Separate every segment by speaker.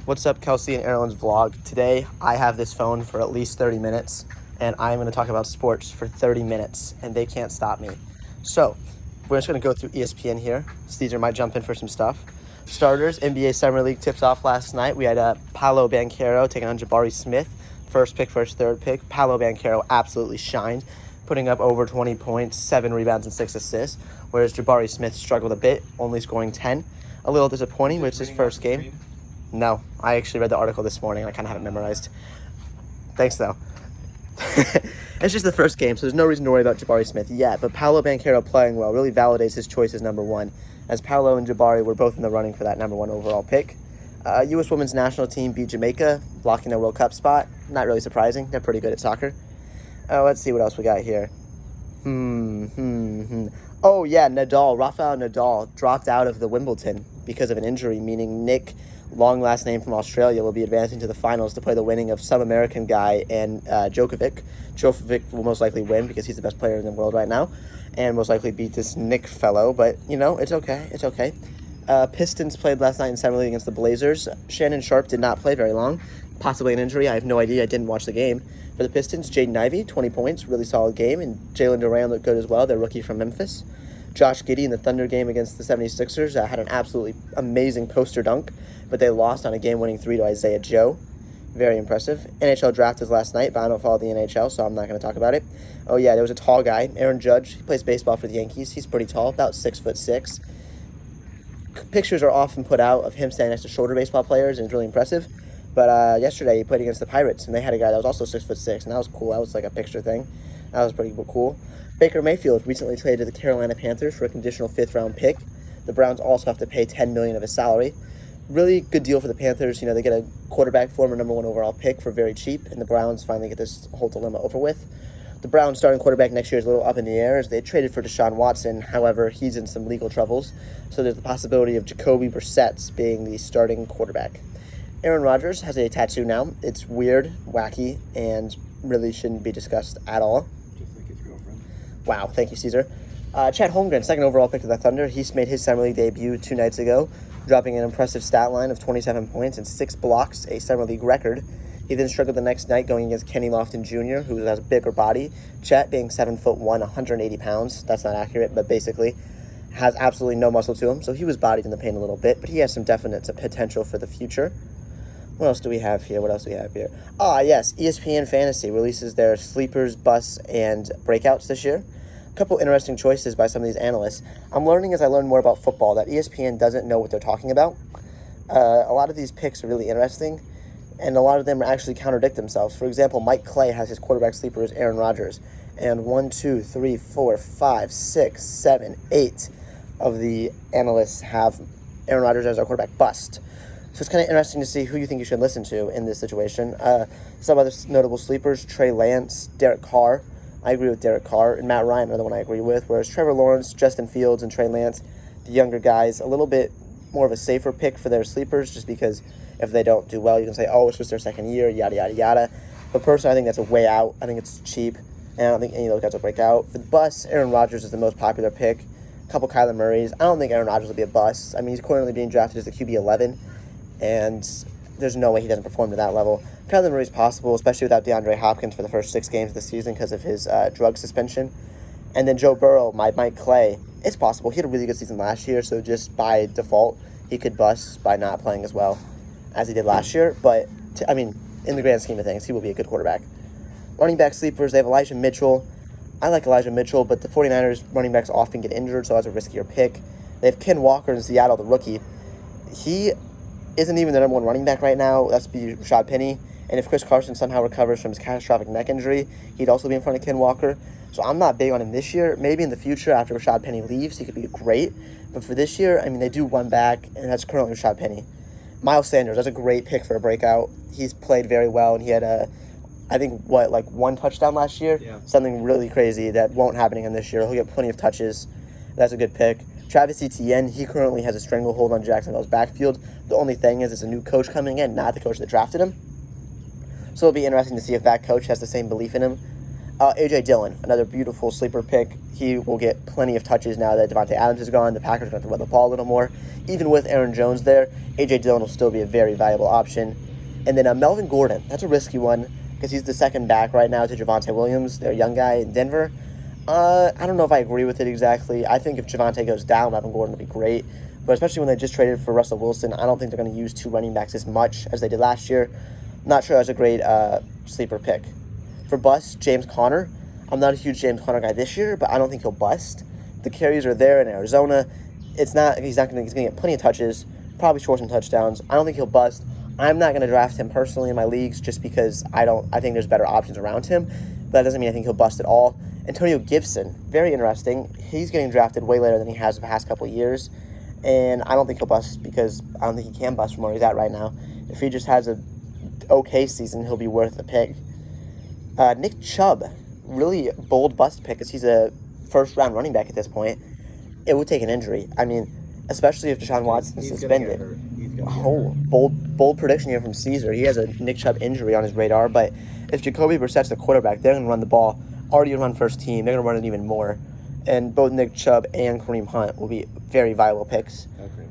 Speaker 1: What's up, Kelsey and Aaron's vlog? Today, I have this phone for at least 30 minutes, and I'm going to talk about sports for 30 minutes, and they can't stop me. So, we're just going to go through ESPN here. Caesar might jump in for some stuff. Starters, NBA Summer League tips off last night. We had Paolo Banchero taking on Jabari Smith. First pick versus third pick. Paolo Banchero absolutely shined, putting up over 20 points, 7 rebounds, and 6 assists, whereas Jabari Smith struggled a bit, only sking 10. A little disappointing, but it's his first game. No, I actually read the article this morning. I kind of have it memorized. Thanks, though. It's just the first game, so there's no reason to worry about Jabari Smith yet. But Paolo Banchero playing well really validates his choice as number one, as Paolo and Jabari were both in the running for that number one overall pick. U.S. women's national team beat Jamaica, blocking their World Cup spot. Not really surprising. They're pretty good at soccer. Let's see what else we got here. Oh, yeah, Rafael Nadal dropped out of the Wimbledon because of an injury, meaning Nick, long last name from Australia, will be advancing to the finals to play the winning of some American guy and Djokovic. Djokovic will most likely win because he's the best player in the world right now, and most likely beat this Nick fellow, but, it's okay. It's okay. Pistons played last night in Summer League against the Blazers. Shannon Sharp did not play very long, possibly an injury. I have no idea. I didn't watch the game. For the Pistons, Jaden Ivey, 20 points, really solid game, and Jalen Duran looked good as well, their rookie from Memphis. Josh Giddey in the Thunder game against the 76ers had an absolutely amazing poster dunk, but they lost on a game-winning 3 to Isaiah Joe. Very impressive. NHL draft was last night, but I don't follow the NHL, so I'm not going to talk about it. Oh, yeah, there was a tall guy, Aaron Judge. He plays baseball for the Yankees. He's pretty tall, about 6'6". Pictures are often put out of him standing next to shorter baseball players, and it's really impressive. But yesterday, he played against the Pirates, and they had a guy that was also 6'6", and that was cool. That was like a picture thing. That was pretty cool. Baker Mayfield recently traded to the Carolina Panthers for a conditional 5th-round pick. The Browns also have to pay $10 million of his salary. Really good deal for the Panthers. They get a quarterback, former number one overall pick, for very cheap, and the Browns finally get this whole dilemma over with. The Browns starting quarterback next year is a little up in the air, as they traded for Deshaun Watson. However, he's in some legal troubles, so there's the possibility of Jacoby Brissett being the starting quarterback. Aaron Rodgers has a tattoo now. It's weird, wacky, and really shouldn't be discussed at all.
Speaker 2: Just like his girlfriend.
Speaker 1: Wow, thank you, Caesar. Chet Holmgren, second overall pick to the Thunder. He's made his Summer League debut 2 nights ago, dropping an impressive stat line of 27 points and 6 blocks, a Summer League record. He then struggled the next night going against Kenny Lofton Jr., who has a bigger body. Chet, being 7'1", 180 pounds, that's not accurate, but basically has absolutely no muscle to him, so he was bodied in the paint a little bit, but he has some definite potential for the future. What else do we have here? Yes, ESPN Fantasy releases their sleepers, busts, and breakouts this year. A couple interesting choices by some of these analysts. I'm learning as I learn more about football that ESPN doesn't know what they're talking about. A lot of these picks are really interesting, and a lot of them actually contradict themselves. For example, Mike Clay has his quarterback sleeper as Aaron Rodgers, and 1, 2, 3, 4, 5, 6, 7, 8 of the analysts have Aaron Rodgers as our quarterback bust. So it's kind of interesting to see who you think you should listen to in this situation. Some other notable sleepers, Trey Lance, Derek Carr. I agree with Derek Carr, and Matt Ryan, another one I agree with. Whereas Trevor Lawrence, Justin Fields, and Trey Lance, the younger guys, a little bit more of a safer pick for their sleepers, just because if they don't do well, you can say, oh, it's just their second year, yada, yada, yada. But personally, I think that's a way out. I think it's cheap, and I don't think any of those guys will break out. For the bust, Aaron Rodgers is the most popular pick. A couple Kyler Murrays. I don't think Aaron Rodgers will be a bust. I mean, he's currently being drafted as the QB 11. And there's no way he doesn't perform to that level. Kyler Murray's possible, especially without DeAndre Hopkins for the first 6 games of the season because of his drug suspension. And then Joe Burrow, Mike Clay, it's possible. He had a really good season last year, so just by default, he could bust by not playing as well as he did last year. But, in the grand scheme of things, he will be a good quarterback. Running back sleepers, they have Elijah Mitchell. I like Elijah Mitchell, but the 49ers running backs often get injured, so that's a riskier pick. They have Ken Walker in Seattle, the rookie. He isn't even the number one running back right now. That's be Rashad Penny. And if Chris Carson somehow recovers from his catastrophic neck injury, he'd also be in front of Ken Walker. So I'm not big on him this year. Maybe in the future, after Rashad Penny leaves, he could be great. But for this year, they do one back, and that's currently Rashad Penny. Miles Sanders, that's a great pick for a breakout. He's played very well, and he had one touchdown last year?
Speaker 2: Yeah.
Speaker 1: Something really crazy that won't happen again this year. He'll get plenty of touches. That's a good pick. Travis Etienne, he currently has a stranglehold on Jacksonville's backfield. The only thing is it's a new coach coming in, not the coach that drafted him. So it'll be interesting to see if that coach has the same belief in him. A.J. Dillon, another beautiful sleeper pick. He will get plenty of touches now that Devontae Adams is gone. The Packers are going to run the ball a little more. Even with Aaron Jones there, A.J. Dillon will still be a very valuable option. And then Melvin Gordon, that's a risky one because he's the second back right now to Javonte Williams, their young guy in Denver. I don't know if I agree with it exactly. I think if Javonte goes down, Melvin Gordon will be great. But especially when they just traded for Russell Wilson, I don't think they're going to use two running backs as much as they did last year. Not sure that's a great sleeper pick. For bust, James Conner. I'm not a huge James Conner guy this year, but I don't think he'll bust. The carries are there in Arizona. He's going to get plenty of touches, probably score some touchdowns. I don't think he'll bust. I'm not going to draft him personally in my leagues just because I think there's better options around him. But that doesn't mean I think he'll bust at all. Antonio Gibson, very interesting. He's getting drafted way later than he has the past couple of years. And I don't think he'll bust because I don't think he can bust from where he's at right now. If he just has a okay season, he'll be worth the pick. Nick Chubb, really bold bust pick because he's a first-round running back at this point. It would take an injury. I mean, especially if Deshaun Watson's suspended. Bold prediction here from Caesar. He has a Nick Chubb injury on his radar, but if Jacoby Brissett's the quarterback, they're going to run the ball. Already run first team. They're going to run it even more. And both Nick Chubb and Kareem Hunt will be very viable picks. Okay.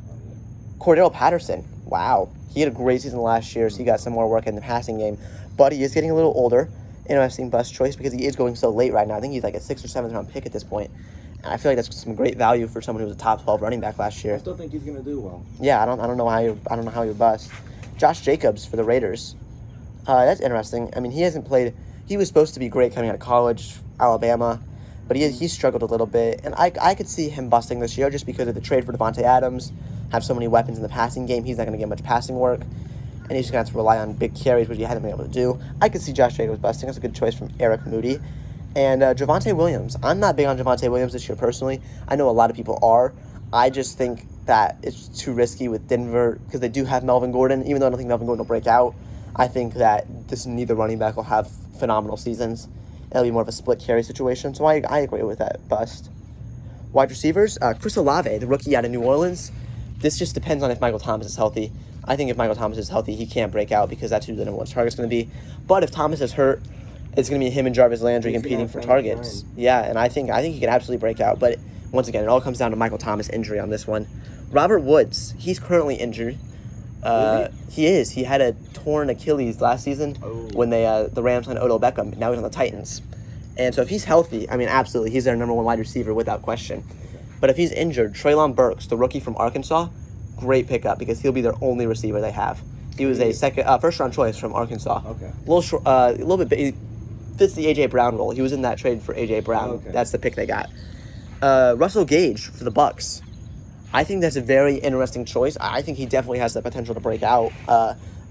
Speaker 1: Cordell Patterson. Wow. He had a great season last year, so he got some more work in the passing game. But he is getting a little older. Interesting bust choice because he is going so late right now. I think he's like a 6th or 7th round pick at this point. And I feel like that's some great value for someone who was a top 12 running back last year.
Speaker 2: I still think he's going to do well.
Speaker 1: Yeah, I don't know how you bust. Josh Jacobs for the Raiders. That's interesting. I mean, he hasn't played. He was supposed to be great coming out of college, Alabama, but he struggled a little bit. And I could see him busting this year just because of the trade for Devontae Adams. Have so many weapons in the passing game, he's not going to get much passing work. And he's just going to have to rely on big carries, which he hasn't been able to do. I could see Josh Jacobs busting. That's a good choice from Eric Moody. And Javonte Williams. I'm not big on Javonte Williams this year personally. I know a lot of people are. I just think that it's too risky with Denver because they do have Melvin Gordon. Even though I don't think Melvin Gordon will break out, I think that neither running back will have phenomenal seasons. It'll be more of a split carry situation. So I agree with that bust. Wide receivers, Chris Olave, the rookie out of New Orleans. This just depends on if Michael Thomas is healthy. I think if Michael Thomas is healthy, he can't break out because that's who the number one target's going to be. But if Thomas is hurt, it's going to be him and Jarvis Landry competing for targets. Yeah, and I think he can absolutely break out. But once again, it all comes down to Michael Thomas' injury on this one. Robert Woods, he's currently injured.
Speaker 2: Really?
Speaker 1: He is. He had a torn Achilles last season when the Rams signed Odell Beckham. Now he's on the Titans. And so if he's healthy, I mean, absolutely, he's their number one wide receiver without question. But if he's injured, Treylon Burks, the rookie from Arkansas, great pickup because he'll be their only receiver they have. He was a first-round choice from Arkansas.
Speaker 2: Okay.
Speaker 1: A little bit he fits the A.J. Brown role. He was in that trade for A.J. Brown.
Speaker 2: Okay.
Speaker 1: That's the pick they got. Russell Gage for the Bucks. I think that's a very interesting choice. I think he definitely has the potential to break out.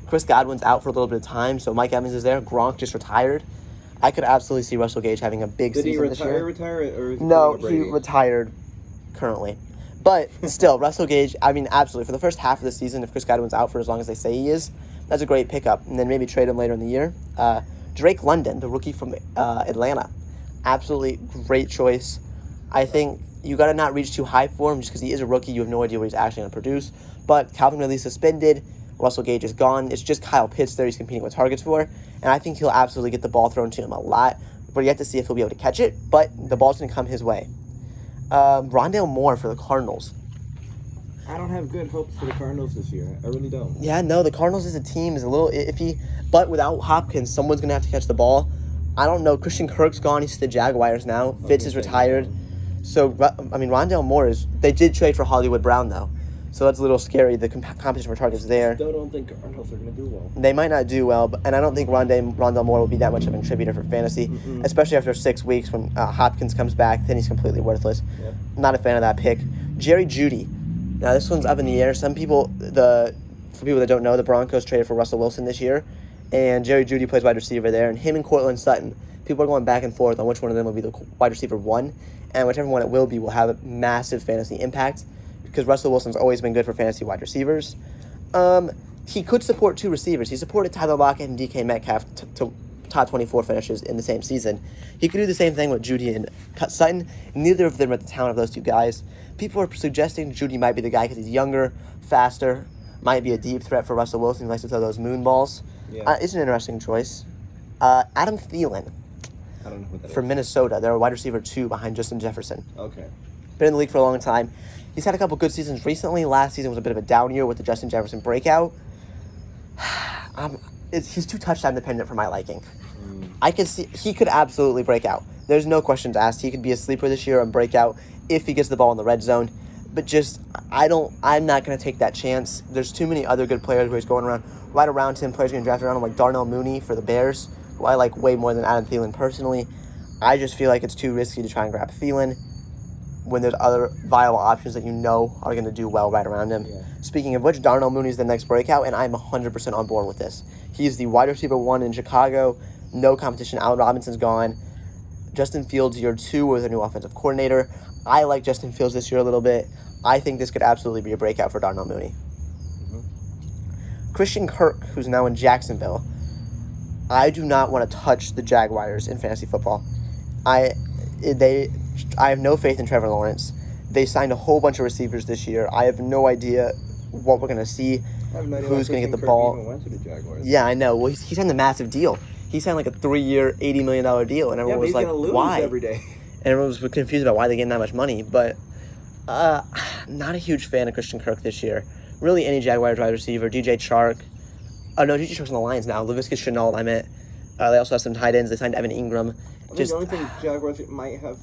Speaker 1: Chris Godwin's out for a little bit of time, so Mike Evans is there. Gronk just retired. I could absolutely see Russell Gage having a big season this year.
Speaker 2: Did he retire, or is he
Speaker 1: No, he retired currently. But still, Russell Gage, I mean, absolutely. For the first half of the season, if Chris Godwin's out for as long as they say he is, that's a great pickup. And then maybe trade him later in the year. Drake London, the rookie from Atlanta. Absolutely great choice. I think you got to not reach too high for him just because he is a rookie. You have no idea what he's actually going to produce. But Calvin Ridley's suspended. Russell Gage is gone. It's just Kyle Pitts there he's competing with targets for. And I think he'll absolutely get the ball thrown to him a lot. But you have to see if he'll be able to catch it. But the ball's going to come his way. Rondale Moore for the Cardinals.
Speaker 2: I don't have good hopes for the Cardinals this year. I really don't.
Speaker 1: Yeah, no, the Cardinals as a team is a little iffy. But without Hopkins, someone's going to have to catch the ball. I don't know. Christian Kirk's gone. He's to the Jaguars now. Fitz is retired. So, I mean, Rondale Moore is... They did trade for Hollywood Brown, though. So that's a little scary. The competition for targets there.
Speaker 2: I still don't think Cardinals are going to do well.
Speaker 1: They might not do well, and I don't think Rondale Moore will be that much of a contributor for fantasy, especially after 6 weeks when Hopkins comes back. Then he's completely worthless. Yep. Not a fan of that pick. Jerry Jeudy. Now, this one's up in the air. For people that don't know, the Broncos traded for Russell Wilson this year, and Jerry Jeudy plays wide receiver there, and him and Cortland Sutton, people are going back and forth on which one of them will be the wide receiver one, and whichever one it will have a massive fantasy impact, because Russell Wilson's always been good for fantasy wide receivers. He could support two receivers. He supported Tyler Lockett and DK Metcalf to top 24 finishes in the same season. He could do the same thing with Jeudy and Sutton. Neither of them are the talent of those two guys. People are suggesting Jeudy might be the guy because he's younger, faster, might be a deep threat for Russell Wilson. He likes to throw those moon balls. Yeah. It's an interesting choice. Adam Thielen.
Speaker 2: I don't know what that
Speaker 1: for
Speaker 2: is.
Speaker 1: Minnesota. They're a wide receiver 2 behind Justin Jefferson.
Speaker 2: Okay.
Speaker 1: Been in the league for a long time. He's had a couple good seasons recently. Last season was a bit of a down year with the Justin Jefferson breakout. He's too touchdown dependent for my liking. I could see he could absolutely break out. There's no questions asked. He could be a sleeper this year and break out if he gets the ball in the red zone. But I'm not going to take that chance. There's too many other good players where he's going around, right around him, players getting drafted around him, like Darnell Mooney for the Bears, who I like way more than Adam Thielen personally. I just feel like it's too risky to try and grab Thielen when there's other viable options that you know are going to do well right around him.
Speaker 2: Yeah.
Speaker 1: Speaking of which, Darnell Mooney is the next breakout, and I'm 100% on board with this. He's the wide receiver 1 in Chicago. No competition. Allen Robinson's gone. Justin Fields, year 2 with a new offensive coordinator. I like Justin Fields this year a little bit. I think this could absolutely be a breakout for Darnell Mooney. Christian Kirk, who's now in Jacksonville. I do not want to touch the Jaguars in fantasy football. I have no faith in Trevor Lawrence. They signed a whole bunch of receivers this year. I have no idea what we're going to see,
Speaker 2: I have no idea
Speaker 1: who's
Speaker 2: why
Speaker 1: going to get the
Speaker 2: Christian Kirk
Speaker 1: ball.
Speaker 2: even went to the Jaguars.
Speaker 1: Yeah, I know. Well, he signed a massive deal. He signed like a 3-year, $80 million deal, and
Speaker 2: Yeah,
Speaker 1: everyone
Speaker 2: but
Speaker 1: was
Speaker 2: he's
Speaker 1: like,
Speaker 2: gonna lose
Speaker 1: why?
Speaker 2: every day.
Speaker 1: And everyone was confused about why they gave him that much money. But not a huge fan of Christian Kirk this year. Really, any Jaguars wide receiver. DJ Chark. Oh, no, DJ Chark's on the Lions now. Laviska Shenault, I meant. They also have some tight ends. They signed Evan Ingram.
Speaker 2: I think the only thing Jaguars might have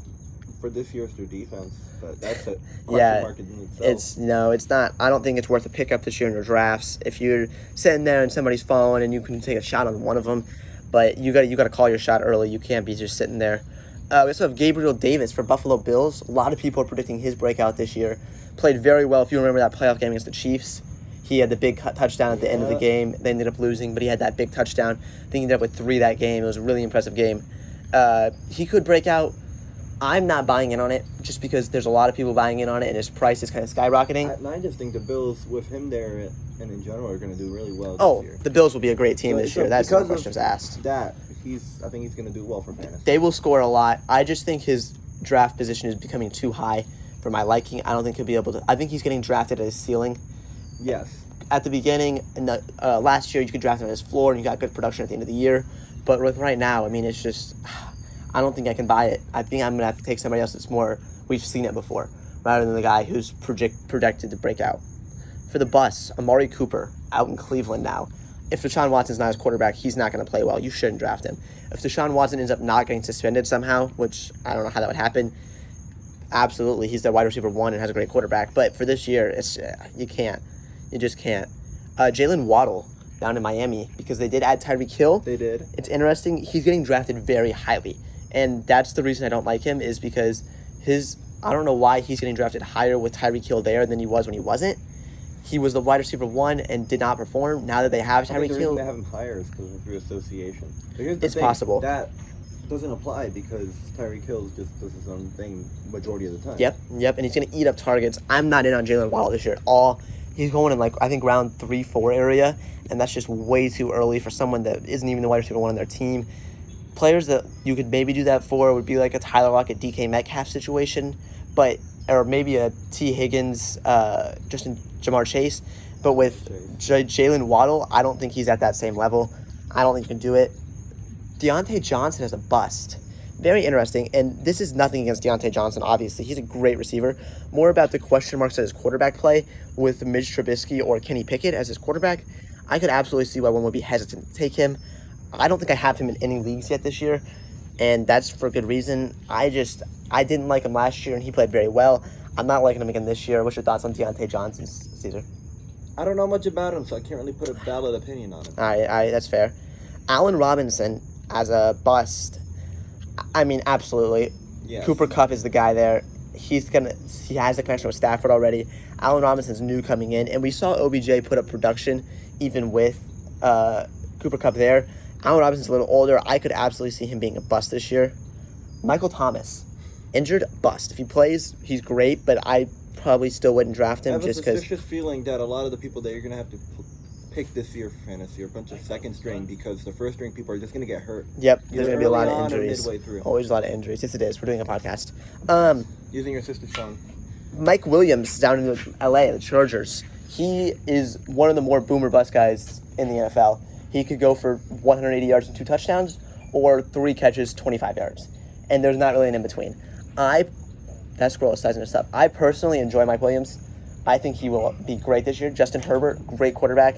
Speaker 2: for this year is their defense, but that's a
Speaker 1: Yeah,
Speaker 2: market in itself.
Speaker 1: it's not. I don't think it's worth a pickup this year in your drafts. If you're sitting there and somebody's falling and you can take a shot on one of them, but you got to call your shot early. You can't be just sitting there. We also have Gabriel Davis for Buffalo Bills. A lot of people are predicting his breakout this year. Played very well. If you remember that playoff game against the Chiefs, he had the big touchdown at the end of the game. They ended up losing, but he had that big touchdown. I think he ended up with 3 that game. It was a really impressive game. He could break out. I'm not buying in on it just because there's a lot of people buying in on it and his price is kind of skyrocketing.
Speaker 2: I just think the Bills, with him there and in general, are going to do really well this year.
Speaker 1: The Bills will be a great team this year. That's no
Speaker 2: because
Speaker 1: questions
Speaker 2: of
Speaker 1: asked.
Speaker 2: I think he's going to do well for fantasy.
Speaker 1: They will score a lot. I just think his draft position is becoming too high for my liking. I don't think he'll be able to. I think he's getting drafted at his ceiling.
Speaker 2: Yes.
Speaker 1: At the beginning, in the last year, you could draft him at his floor and you got good production at the end of the year. But with right now, I mean, it's just, I don't think I can buy it. I think I'm going to have to take somebody else that's more, we've seen it before, rather than the guy who's projected to break out. For the bus, Amari Cooper, out in Cleveland now. If Deshaun Watson's not his quarterback, he's not going to play well. You shouldn't draft him. If Deshaun Watson ends up not getting suspended somehow, which I don't know how that would happen, absolutely, he's the wide receiver 1 and has a great quarterback. But for this year, it's you can't. You just can't. Jalen Waddle down in Miami, because they did add Tyreek Hill.
Speaker 2: They did.
Speaker 1: It's interesting. He's getting drafted very highly. And that's the reason I don't like him, is because I don't know why he's getting drafted higher with Tyreek Hill there than he was when he wasn't. He was the wide receiver 1 and did not perform. Now that they have Tyreek Hill,
Speaker 2: they have him higher is because of your association.
Speaker 1: It's possible.
Speaker 2: That doesn't apply because Tyreek Hill just does his own thing majority of the time.
Speaker 1: Yep, and he's going to eat up targets. I'm not in on Jalen Waddle this year at all. He's going in, I think, round 3-4 area, and that's just way too early for someone that isn't even the wide receiver 1 on their team. Players that you could maybe do that for would be like a Tyler Lockett, DK Metcalf situation, or maybe a T. Higgins, Jamar Chase. But with Jalen Waddle, I don't think he's at that same level. I don't think you can do it. Deontay Johnson is a bust. Very interesting, and this is nothing against Deontay Johnson, obviously. He's a great receiver. More about the question marks at his quarterback play with Mitch Trubisky or Kenny Pickett as his quarterback. I could absolutely see why one would be hesitant to take him. I don't think I have him in any leagues yet this year, and that's for good reason. I didn't like him last year, and he played very well. I'm not liking him again this year. What's your thoughts on Deontay Johnson, Caesar?
Speaker 2: I don't know much about him, so I can't really put a valid opinion on him.
Speaker 1: All right, that's fair. Allen Robinson as a bust. I mean, absolutely.
Speaker 2: Yes.
Speaker 1: Cooper Kupp is the guy there. He has the connection with Stafford already. Allen Robinson's new coming in, and we saw OBJ put up production even with Cooper Kupp there. Allen Robinson's a little older. I could absolutely see him being a bust this year. Michael Thomas, injured, bust. If he plays, he's great, but I probably still wouldn't draft him just because.
Speaker 2: I have a suspicious feeling that a lot of the people that you're going to have to pick this year for fantasy are a bunch of second string, because the first string people are just going to get hurt.
Speaker 1: Yep, there's going to be a lot of
Speaker 2: early on or
Speaker 1: injuries.
Speaker 2: midway through.
Speaker 1: Always a lot of injuries. Yes, it is. We're doing a podcast.
Speaker 2: Using your sister's song.
Speaker 1: Mike Williams down in LA, the Chargers. He is one of the more boomer bust guys in the NFL. He could go for 180 yards and 2 touchdowns, or 3 catches, 25 yards. And there's not really an in-between. That scroll is sizing us up. I personally enjoy Mike Williams. I think he will be great this year. Justin Herbert, great quarterback.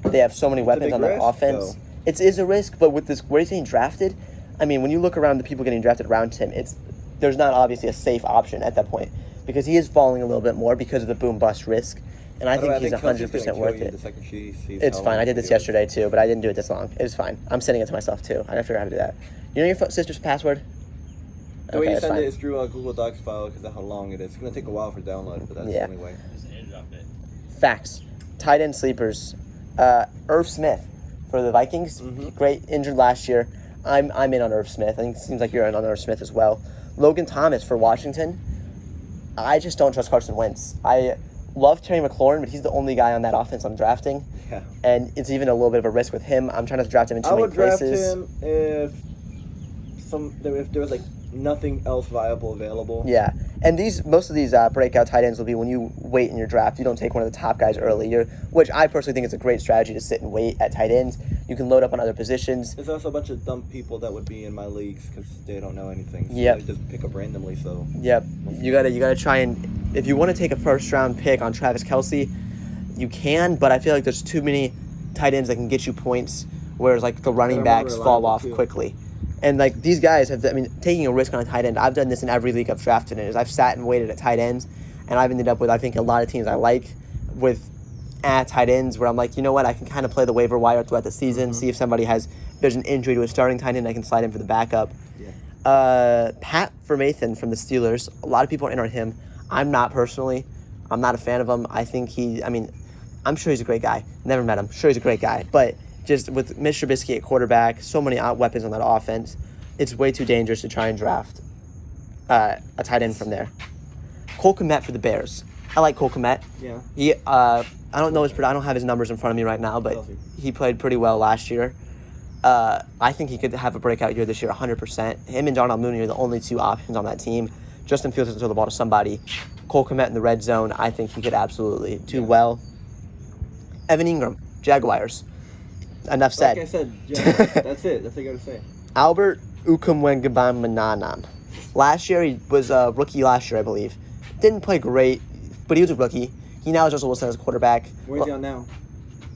Speaker 1: They have so many weapons on that offense. It is a risk, but with this, where he's getting drafted, I mean, when you look around the people getting drafted around him, there's not obviously a safe option at that point because he is falling a little bit more because of the boom-bust risk. And I think he's 100% worth it. It's fine. I did this yesterday too, but I didn't do it this long. It's fine. I'm sending it to myself too. I gotta figure out how to do that. You know your sister's password?
Speaker 2: The way you send it is through a Google Docs file because of how long it is. It's going to take a while for download, but that's the only way.
Speaker 3: Just airdrop it.
Speaker 1: Facts. Tight end sleepers. Irv Smith for the Vikings. Great. Injured last year. I'm in on Irv Smith. I think it seems like you're in on Irv Smith as well. Logan Thomas for Washington. I just don't trust Carson Wentz. I love Terry McLaurin, but he's the only guy on that offense I'm drafting.
Speaker 2: Yeah.
Speaker 1: And it's even a little bit of a risk with him. I'm trying to draft him in too many places.
Speaker 2: I would draft him if there was like nothing else viable available.
Speaker 1: Yeah, and most of these breakout tight ends will be when you wait in your draft. You don't take one of the top guys early, which I personally think is a great strategy to sit and wait at tight ends. You can load up on other positions.
Speaker 2: There's also a bunch of dumb people that would be in my leagues because they don't know anything. So
Speaker 1: Yep.
Speaker 2: they just pick up randomly. So
Speaker 1: yep, you gotta try and if you want to take a first round pick on Travis Kelce, you can, but I feel like there's too many tight ends that can get you points, whereas like the running backs fall off quickly. And like these guys taking a risk on a tight end. I've done this in every league I've drafted in. Is I've sat and waited at tight ends, and I've ended up with I think a lot of teams I like with tight ends where I'm like, you know what, I can kind of play the waiver wire throughout the season, see if there's an injury to a starting tight end, I can slide in for the backup.
Speaker 2: Yeah.
Speaker 1: Pat Vermaethen from the Steelers. A lot of people are in on him. I'm not personally. I'm not a fan of him. I think I'm sure he's a great guy. Never met him. Sure he's a great guy, but just with Mitch Trubisky at quarterback, so many weapons on that offense, it's way too dangerous to try and draft a tight end from there. Cole Kmet for the Bears. I like Cole Kmet.
Speaker 2: Yeah.
Speaker 1: I don't have his numbers in front of me right now, but he played pretty well last year. I think he could have a breakout year this year, 100%. Him and Darnell Mooney are the only two options on that team. Justin Fields has to throw the ball to somebody. Cole Kmet in the red zone, I think he could absolutely do well. Evan Ingram, Jaguars. Enough said.
Speaker 2: Like I said, yeah, that's it. That's all I got to say.
Speaker 1: Albert Ukamwengabamananam. Last year, he was a rookie I believe. Didn't play great, but he was a rookie. He now has Russell Wilson as a quarterback.
Speaker 2: Where's he on now?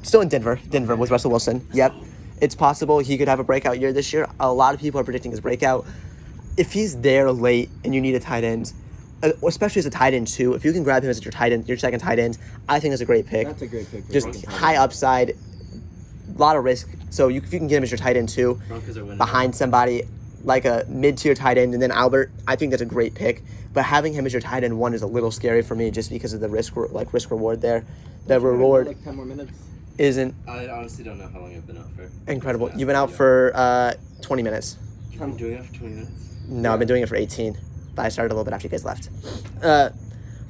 Speaker 1: Still in Denver. Denver with Russell Wilson. Yep. It's possible he could have a breakout year this year. A lot of people are predicting his breakout. If he's there late and you need a tight end, especially as a tight end too, if you can grab him as your tight end, your second tight end, I think that's a great pick.
Speaker 2: That's a great pick.
Speaker 1: Just high upside, a lot of risk. So if you can get him as your tight end too, behind somebody like a mid-tier tight end, and then Albert, I think that's a great pick. But having him as your tight end one is a little scary for me, just because of the risk reward there. The reward
Speaker 2: like 10 more minutes.
Speaker 1: Isn't.
Speaker 3: I honestly don't know how long I've been out for.
Speaker 1: Incredible. You've been out for 20 minutes.
Speaker 3: I'm doing it for 20 minutes.
Speaker 1: No, I've been doing it for 18. But I started a little bit after you guys left.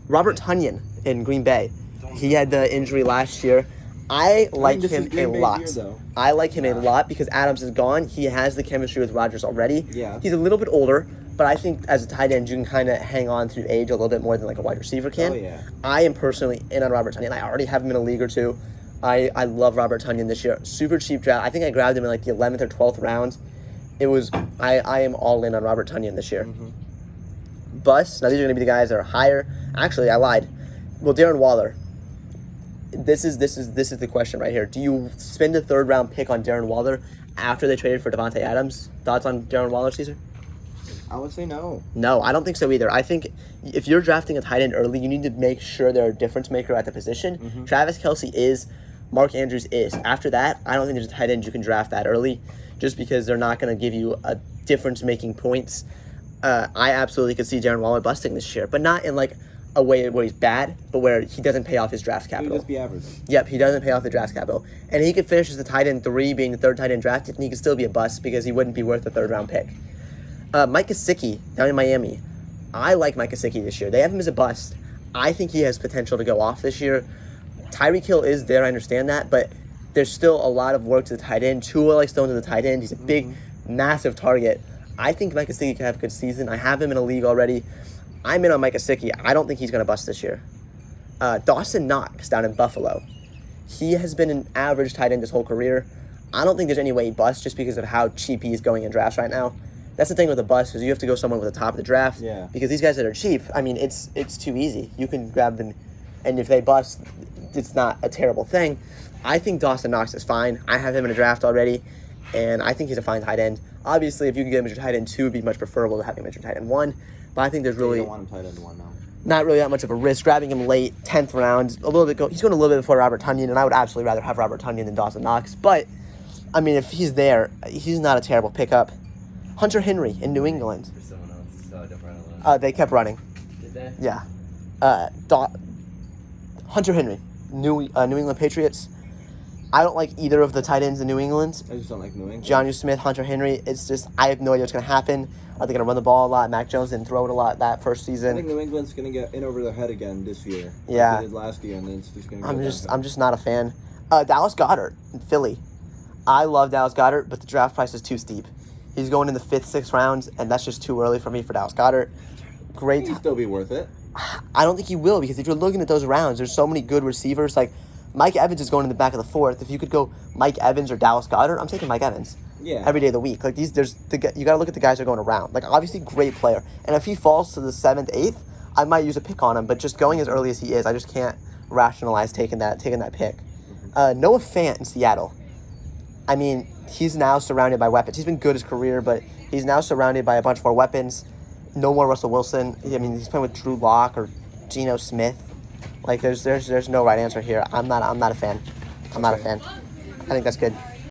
Speaker 1: Robert Tonyan in Green Bay. He had the injury last year. I like him a lot. I like him a lot because Adams is gone. He has the chemistry with Rodgers already.
Speaker 2: Yeah.
Speaker 1: He's a little bit older, but I think as a tight end, you can kind of hang on through age a little bit more than like a wide receiver can.
Speaker 2: Oh, yeah. I
Speaker 1: am personally in on Robert Tonyan. I already have him in a league or two. I love Robert Tonyan this year. Super cheap draft. I think I grabbed him in like the 11th or 12th round. I am all in on Robert Tonyan this year.
Speaker 2: Mm-hmm.
Speaker 1: Bust. Now these are going to be the guys that are higher. Actually, I lied. Well, Darren Waller. This is the question right here. Do you spend a third round pick on Darren Waller after they traded for Devontae Adams? Thoughts on Darren Waller, Caesar?
Speaker 2: I would say no.
Speaker 1: No, I don't think so either. I think if you're drafting a tight end early, you need to make sure they're a difference maker at the position. Mm-hmm. Travis Kelce is. Mark Andrews is. After that, I don't think there's a tight end you can draft that early just because they're not going to give you a difference-making points. I absolutely could see Darren Waller busting this year, but not in like a way where he's bad, but where he doesn't pay off his draft capital.
Speaker 2: He would just be average.
Speaker 1: Yep, he doesn't pay off the draft capital. And he could finish as the tight end 3, being the third tight end drafted, and he could still be a bust because he wouldn't be worth a third-round pick. Mike Gesicki down in Miami. I like Mike Gesicki this year. They have him as a bust. I think he has potential to go off this year. Tyreek Hill is there, I understand that, but there's still a lot of work to the tight end. Tua likes throwing to the tight end. He's a big, massive target. I think Mike Gesicki can have a good season. I have him in a league already. I'm in on Mike Gesicki. I don't think he's going to bust this year. Dawson Knox down in Buffalo. He has been an average tight end his whole career. I don't think there's any way he busts just because of how cheap he is going in drafts right now. That's the thing with a bust is you have to go someone with the top of the draft.
Speaker 2: Yeah.
Speaker 1: Because these guys that are cheap, I mean, it's too easy. You can grab them, and if they bust, it's not a terrible thing. I think Dawson Knox is fine. I have him in a draft already, and I think he's a fine tight end. Obviously, if you can get him as your tight end 2, it'd be much preferable to having him as your tight end 1. But I think there's
Speaker 2: You
Speaker 1: really
Speaker 2: don't want him tight end 1 now.
Speaker 1: not really that much of a risk. Grabbing him late, 10th round, he's going a little bit before Robert Tonyan, and I would absolutely rather have Robert Tonyan than Dawson Knox. But, I mean, if he's there, he's not a terrible pickup. Hunter Henry in New England.
Speaker 3: For someone else, so I don't run alone.
Speaker 1: They kept running.
Speaker 3: Did they?
Speaker 1: Yeah. Hunter Henry, New England Patriots. I don't like either of the tight ends in New England.
Speaker 2: I just don't like New England.
Speaker 1: Jonnu Smith, Hunter Henry. It's just, I have no idea what's going to happen. Are they going to run the ball a lot? Mac Jones didn't throw it a lot that first
Speaker 2: I
Speaker 1: season.
Speaker 2: think New England's going to get in over their head again this year.
Speaker 1: Yeah.
Speaker 2: Like they did last year, and then it's just going to go
Speaker 1: I'm just not a fan. Dallas Goedert in Philly. I love Dallas Goedert, but the draft price is too steep. He's going in the 5th, 6th rounds, and that's just too early for me for Dallas Goedert. Great.
Speaker 2: He'd still be worth it.
Speaker 1: I don't think he will, because if you're looking at those rounds, there's so many good receivers. Like Mike Evans is going in the back of the 4th. If you could go Mike Evans or Dallas Goedert, I'm taking Mike Evans.
Speaker 2: Yeah.
Speaker 1: Every day of the week. Like you got to look at the guys that are going around. Like obviously great player, and if he falls to the 7th, 8th, I might use a pick on him. But just going as early as he is, I just can't rationalize taking that pick. Noah Fant in Seattle. I mean, he's now surrounded by weapons. He's been good his career, but he's now surrounded by a bunch more weapons. No more Russell Wilson. I mean, he's playing with Drew Lock or Geno Smith. Like, there's no right answer here. I'm not a fan. I'm not a fan. I think that's good.